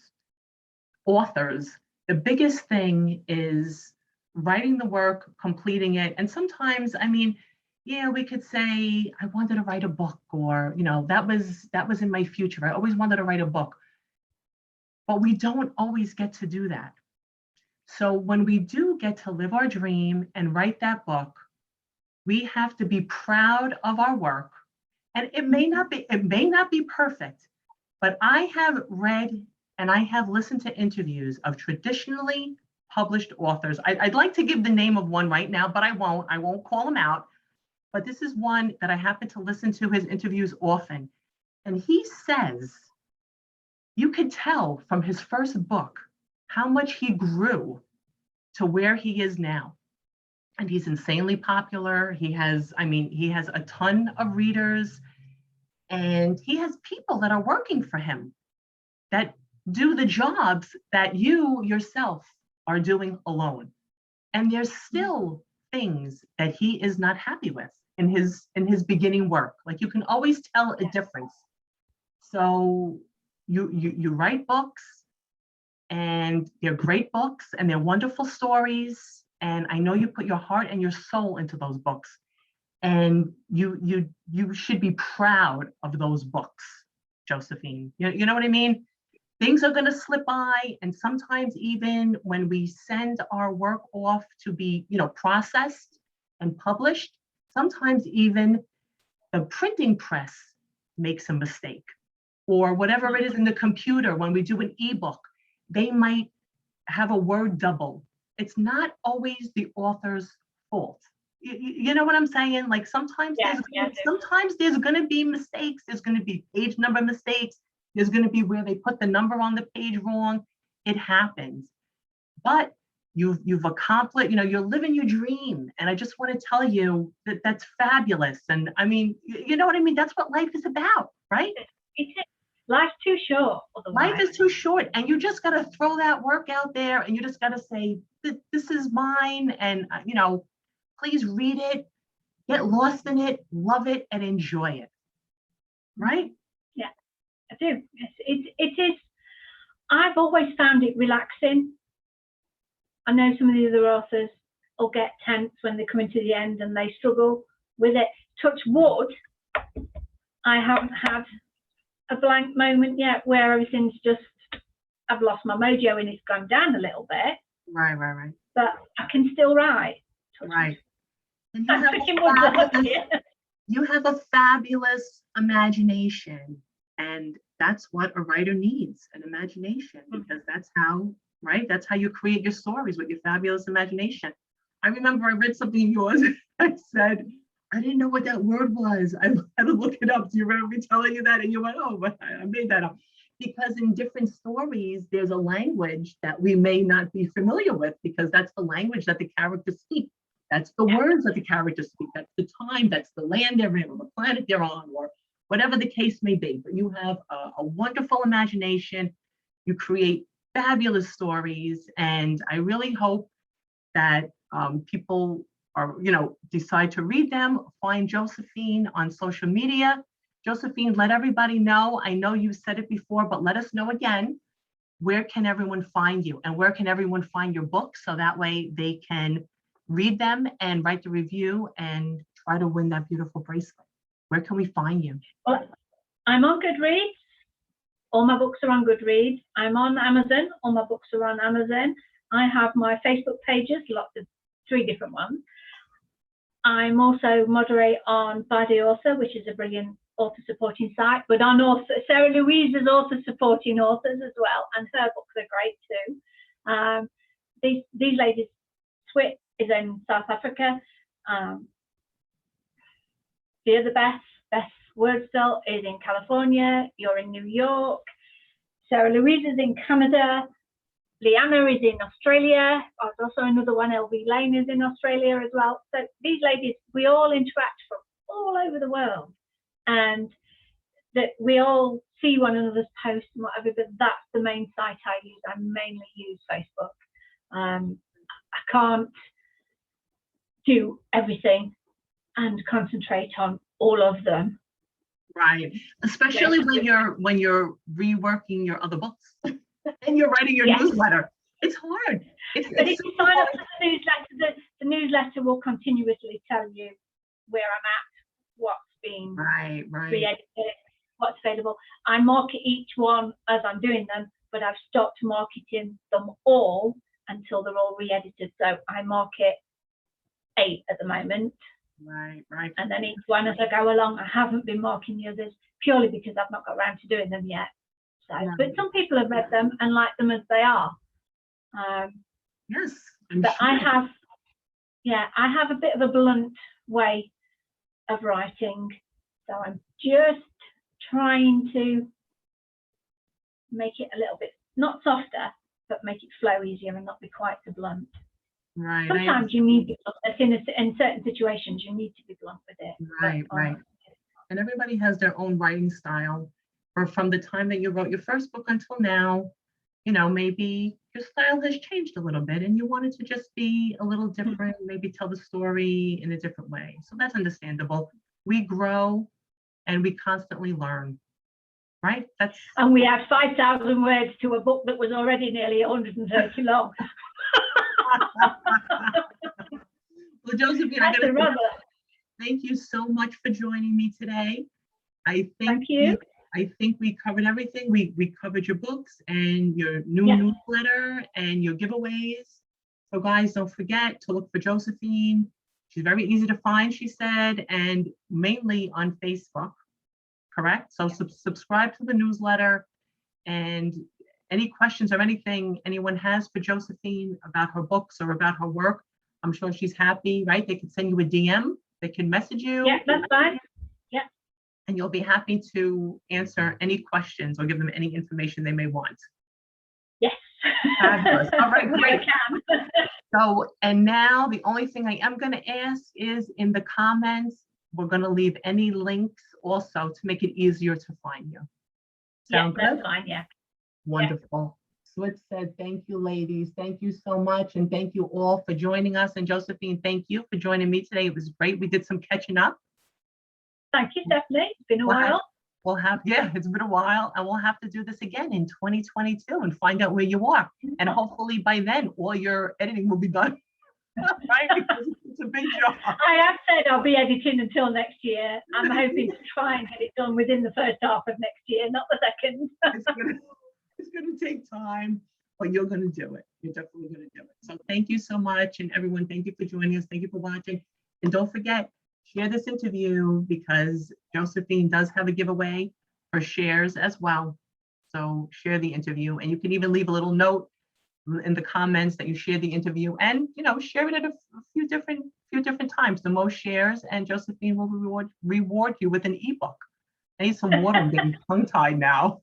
authors, the biggest thing is writing the work, completing it. And sometimes, I mean, yeah, we could say, I wanted to write a book, or, you know, that was in my future. I always wanted to write a book. But we don't always get to do that. So when we do get to live our dream and write that book, we have to be proud of our work. And it may not be perfect, but I have read and I have listened to interviews of traditionally published authors. I'd like to give the name of one right now, but I won't call him out. But this is one that I happen to listen to his interviews often. And he says, you could tell from his first book how much he grew to where he is now. And he's insanely popular. He has a ton of readers, and he has people that are working for him that do the jobs that you yourself are doing alone. And there's still things that he is not happy with in his beginning work. Like, you can always tell a difference. So you write books, and they're great books, and they're wonderful stories. And I know you put your heart and your soul into those books, and you should be proud of those books, Josephine. You know what I mean? Things are going to slip by, and sometimes even when we send our work off to be, processed and published, sometimes even the printing press makes a mistake, or whatever it is in the computer. When we do an ebook, they might have a word double. It's not always the author's fault. You know what I'm saying? Like, sometimes sometimes there's going to be mistakes. There's going to be page number mistakes. There's going to be where they put the number on the page wrong. It happens. But you've accomplished, you're living your dream. And I just want to tell you that that's fabulous. And I mean, you know what I mean? That's what life is about, right? Life's too short. Otherwise. Life is too short, and you just got to throw that work out there, and you just got to say, this is mine, and please read it, get lost in it, love it, and enjoy it. Right? Yeah, I do. It is. I've always found it relaxing. I know some of the other authors will get tense when they come into the end and they struggle with it. Touch wood, I haven't had a blank moment yet where everything's just, I've lost my mojo and it's gone down a little bit. Right. But I can still write. Right. And you have a fabulous imagination, and that's what a writer needs, an imagination, because that's how you create your stories, with your fabulous imagination. I remember I read something of yours. I said, I didn't know what that word was. I had to look it up. Do you remember me telling you that? And you went, oh, but I made that up. Because in different stories, there's a language that we may not be familiar with, because that's the language that the characters speak. That's the words that the characters speak. That's the time, that's the land they're in, or the planet they're on, or whatever the case may be. But you have a wonderful imagination. You create fabulous stories. And I really hope that people decide to read them. Find Josephine on social media. Josephine, let everybody know. I know you said it before, but let us know again. Where can everyone find you, and where can everyone find your books, so that way they can read them and write the review and try to win that beautiful bracelet? Where can we find you? Well, I'm on Goodreads. All my books are on Goodreads. I'm on Amazon. All my books are on Amazon. I have my Facebook pages, lots of 3 different ones. I'm also moderate on By the Author, which is a brilliant author supporting site, but on author, Sarah Louise's author supporting authors as well, and her books are great too. These ladies, Swit is in South Africa. The other Beth Wordstall is in California. You're in New York. Sarah Louise is in Canada. Leanna is in Australia. There's also another one, LV Lane, is in Australia as well. So these ladies, we all interact from all over the world, and that we all see one another's posts and whatever, but that's the main site I use. I mainly use Facebook. I can't do everything and concentrate on all of them. Right. Especially when you're reworking your other books and you're writing your newsletter. It's hard. But if you sign up for the newsletter, the newsletter will continuously tell you where I'm at, what's being re-edited, what's available. I market each one as I'm doing them, but I've stopped marketing them all until they're all re-edited. So I market 8 at the moment. Right. And then each one as I go along. I haven't been marking the others purely because I've not got around to doing them yet. So, but some people have read them and like them as they are. Yes. But sure. I have a bit of a blunt way of writing. So I'm just trying to make it a little bit, not softer, but make it flow easier and not be quite so blunt. Right. Sometimes you need in certain situations you need to be blunt with it. Right. And everybody has their own writing style. Or from the time that you wrote your first book until now, maybe your style has changed a little bit and you wanted to just be a little different, maybe tell the story in a different way. So that's understandable. We grow and we constantly learn. Right? And we add 5,000 words to a book that was already nearly 130 long. Well, Josephine, thank you so much for joining me today. Thank you. I think we covered everything. We covered your books and your newsletter and your giveaways. So guys, don't forget to look for Josephine. She's very easy to find, she said, and mainly on Facebook, correct? So subscribe to the newsletter, and any questions or anything anyone has for Josephine about her books or about her work, I'm sure she's happy, right? They can send you a DM, they can message you. Yeah, that's fine. Yeah. And you'll be happy to answer any questions or give them any information they may want. Yes. Fabulous. All right, great. I can. So, and now the only thing I am going to ask is in the comments, we're going to leave any links also to make it easier to find you. Sound good? That's fine, yeah. Wonderful. Swit said, thank you, ladies. Thank you so much. And thank you all for joining us. And Josephine, thank you for joining me today. It was great. We did some catching up. Thank you, Stephanie. It's been a while. It's been a while. And we'll have to do this again in 2022 and find out where you are. And hopefully by then, all your editing will be done. Right? Because it's a big job. I have said I'll be editing until next year. I'm hoping to try and get it done within the first half of next year, not the second. It's going to take time, but you're going to do it. You're definitely going to do it. So thank you so much. And everyone, thank you for joining us. Thank you for watching. And don't forget, share this interview because Josephine does have a giveaway for shares as well. So share the interview, and you can even leave a little note in the comments that you share the interview, and share it at a few different times. The most shares, and Josephine will reward you with an ebook. I need some water. I'm getting tongue-tied now.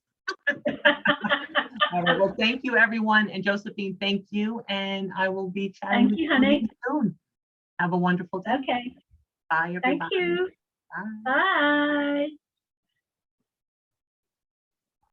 All right, well, thank you, everyone. And Josephine, thank you. And I will be chatting with you honey. soon. Have a wonderful day. Okay. Bye, everybody. Thank you. Bye. Bye.